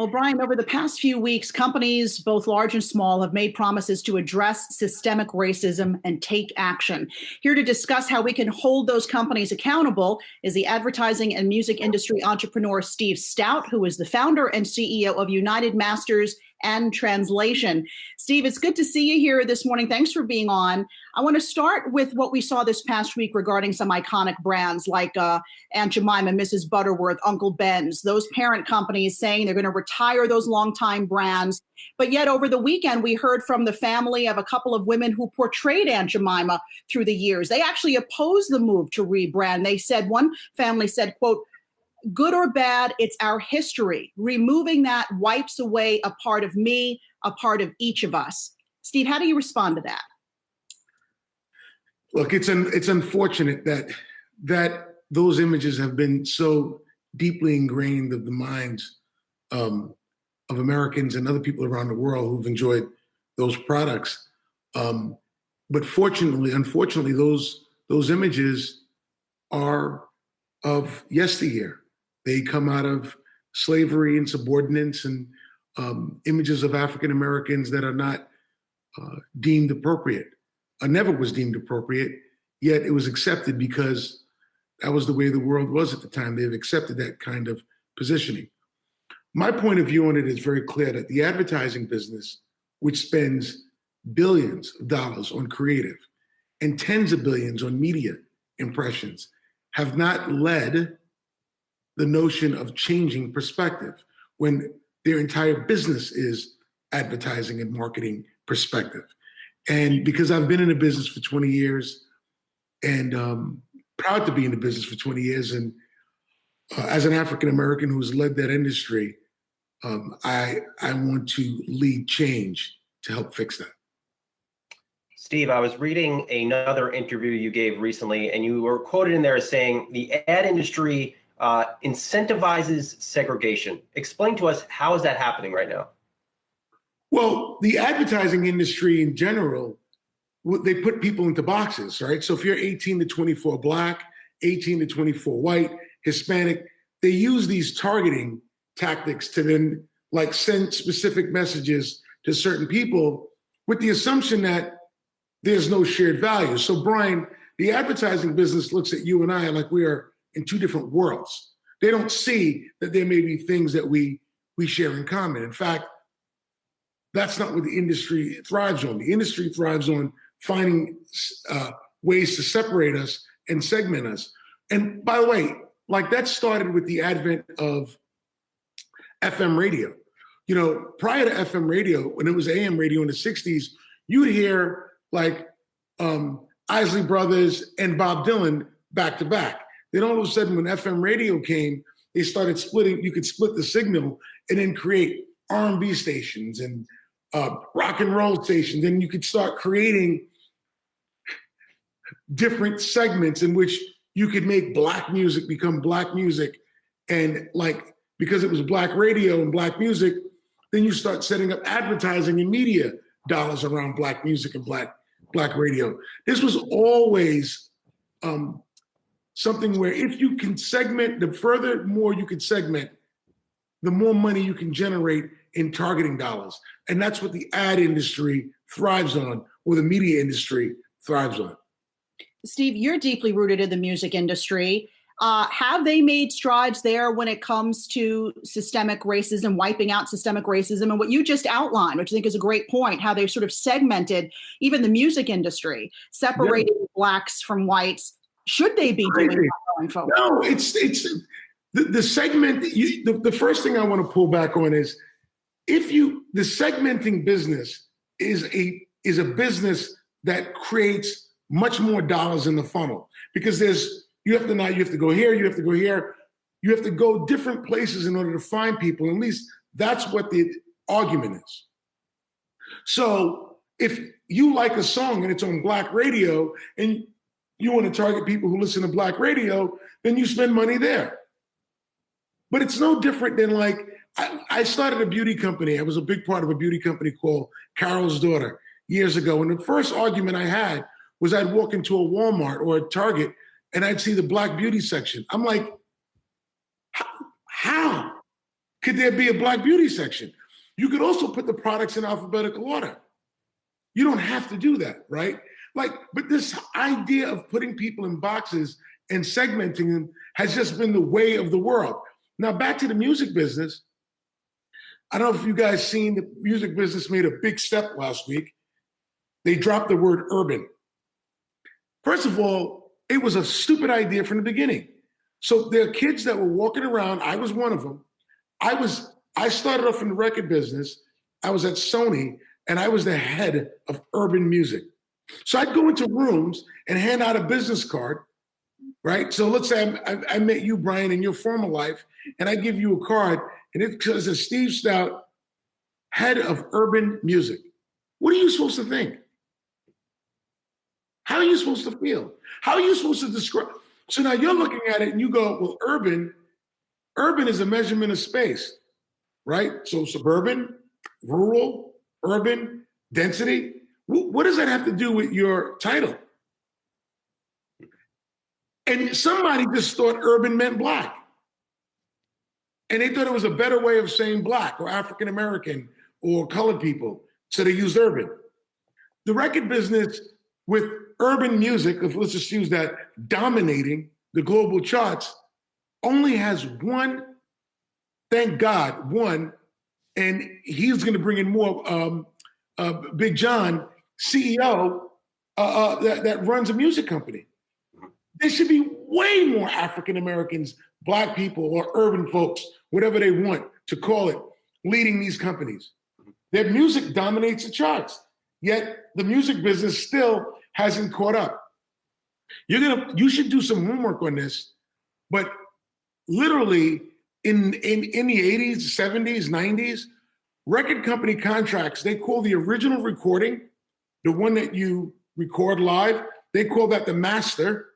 Well, Brian, over the past few weeks, companies, both large and small, have made promises to address systemic racism and take action. Here to discuss how we can hold those companies accountable is the advertising and music industry entrepreneur Steve Stoute, who is the founder and CEO of UnitedMasters and Translation. Steve, it's good to see you here this morning. Thanks for being on. I want to start with what we saw this past week regarding some iconic brands like Aunt Jemima, Mrs. Butterworth, Uncle Ben's, those parent companies saying they're going to retire those longtime brands. But yet over the weekend, we heard from the family of a couple of women who portrayed Aunt Jemima through the years. They actually opposed the move to rebrand. They said, one family said, quote, "Good or bad, it's our history. Removing that wipes away a part of me, a part of each of us." Steve, how do you respond to that? Look, it's unfortunate that those images have been so deeply ingrained of the minds of Americans and other people around the world who've enjoyed those products. But unfortunately, those images are of yesteryear. They come out of slavery and subordinance and images of African Americans that are not deemed appropriate. Never was deemed appropriate, yet it was accepted because that was the way the world was at the time. They've accepted that kind of positioning. My point of view on it is very clear that the advertising business, which spends billions of dollars on creative and tens of billions on media impressions, have not led the notion of changing perspective when their entire business is advertising and marketing perspective. And because I've been in the business for 20 years and proud to be in the business for 20 years, and as an African-American who's led that industry, I want to lead change to help fix that. Steve, I was reading another interview you gave recently, and you were quoted in there as saying the ad industry incentivizes segregation. Explain to us, how is that happening right now? Well, the advertising industry in general, they put people into boxes, right? So if you're 18 to 24 Black, 18 to 24 white, Hispanic, they use these targeting tactics to then send specific messages to certain people with the assumption that there's no shared value. So Brian, the advertising business looks at you and I like we are in two different worlds. They don't see that there may be things that we share in common. In fact, that's not what the industry thrives on. The industry thrives on finding ways to separate us and segment us. And by the way, that started with the advent of FM radio. You know, prior to FM radio, when it was AM radio in the 60s, you would hear Isley Brothers and Bob Dylan back to back. Then all of a sudden, when FM radio came, they started splitting. You could split the signal and then create R&B stations and rock and roll stations. And you could start creating different segments in which you could make Black music become Black music. And because it was Black radio and Black music, then you start setting up advertising and media dollars around Black music and Black radio. This was always something where if you can segment, the further more you can segment, the more money you can generate in targeting dollars. And that's what the ad industry thrives on, or the media industry thrives on. Steve, you're deeply rooted in the music industry. Have they made strides there when it comes to systemic racism, wiping out systemic racism? And what you just outlined, which I think is a great point, how they've sort of segmented even the music industry, separating Blacks from whites. Should they be doing that going forward? No, it's the segment. The first thing I want to pull back on is the segmenting business is a business that creates much more dollars in the funnel, because you have to go here, you have to go here, you have to go different places in order to find people. At least that's what the argument is. So if you like a song and it's on Black radio and you want to target people who listen to Black radio, then you spend money there. But it's no different than I started a beauty company. I was a big part of a beauty company called Carol's Daughter years ago. And the first argument I had was I'd walk into a Walmart or a Target and I'd see the Black beauty section. I'm like, how? Could there be a Black beauty section? You could also put the products in alphabetical order. You don't have to do that, right? But this idea of putting people in boxes and segmenting them has just been the way of the world. Now, back to the music business. I don't know if you guys seen the music business made a big step last week. They dropped the word urban. First of all, it was a stupid idea from the beginning. So there are kids that were walking around. I was one of them. I started off in the record business. I was at Sony, and I was the head of urban music. So I'd go into rooms and hand out a business card, right? So let's say I met you, Brian, in your former life, and I give you a card, and it says Steve Stoute, head of urban music. What are you supposed to think? How are you supposed to feel? How are you supposed to describe? So now you're looking at it and you go, well, urban is a measurement of space, right? So suburban, rural, urban, density. What does that have to do with your title? And somebody just thought urban meant Black. And they thought it was a better way of saying Black or African American or colored people. So they used urban. The record business with urban music, if let's just use that, dominating the global charts, only has one, thank God, one, and he's going to bring in more, Big John, CEO, that runs a music company. There should be way more African Americans, Black people, or urban folks, whatever they want to call it, leading these companies. Their music dominates the charts, yet the music business still hasn't caught up. You should do some homework on this, but literally in the 80s, 70s, 90s, record company contracts, they call the original recording, the one that you record live, they call that the master,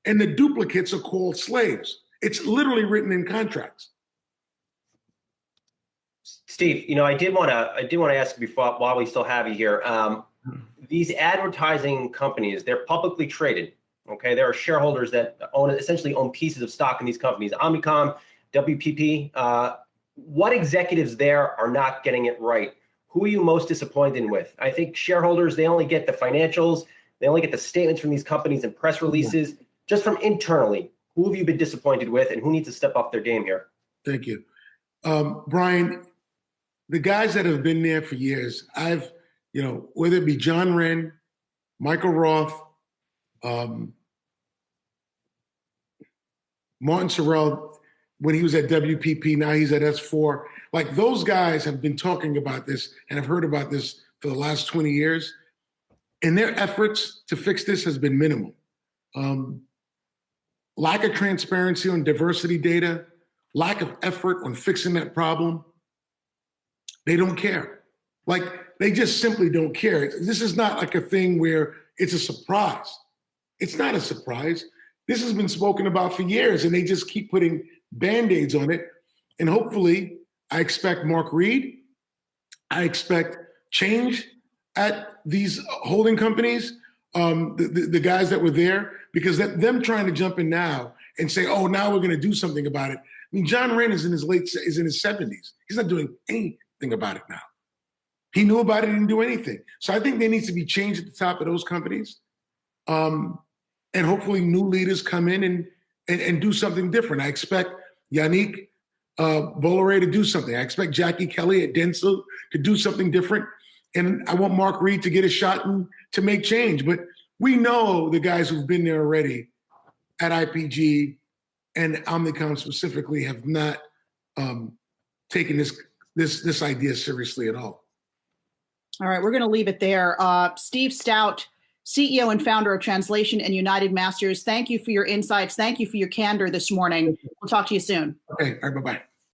and the duplicates are called slaves. It's literally written in contracts. Steve, I did want to ask you while we still have you here. These advertising companies, they're publicly traded. Okay, there are shareholders that essentially own pieces of stock in these companies. Omnicom, WPP. What executives there are not getting it right? Who are you most disappointed with? I think shareholders, they only get the financials, they only get the statements from these companies and press releases. Just from internally, who have you been disappointed with, and who needs to step up their game here? Thank you, Brian. The guys that have been there for years, whether it be John Wren, Michael Roth, Martin Sorrell, when he was at WPP, now he's at S4. Like, those guys have been talking about this and have heard about this for the last 20 years. And their efforts to fix this has been minimal. Lack of transparency on diversity data, lack of effort on fixing that problem. They don't care. Like, they just simply don't care. This is not like a thing where it's a surprise. It's not a surprise. This has been spoken about for years, and they just keep putting Band-Aids on it. And hopefully, I expect Mark Reed, I expect change at these holding companies, the guys that were there, because them trying to jump in now and say, oh, now we're going to do something about it. I mean, John Wren is in his 70s. He's not doing anything about it now. He knew about it and didn't do anything. So I think there needs to be change at the top of those companies. And hopefully new leaders come in and do something different. I expect Yannick Bolloré to do something. I expect Jackie Kelly at Denso to do something different. And I want Mark Reed to get a shot and to make change. But we know the guys who've been there already at IPG and Omnicom specifically have not taken this idea seriously at all. All right, we're going to leave it there. Steve Stoute, CEO and founder of Translation and UnitedMasters, thank you for your insights. Thank you for your candor this morning. We'll talk to you soon. Okay, all right, bye-bye.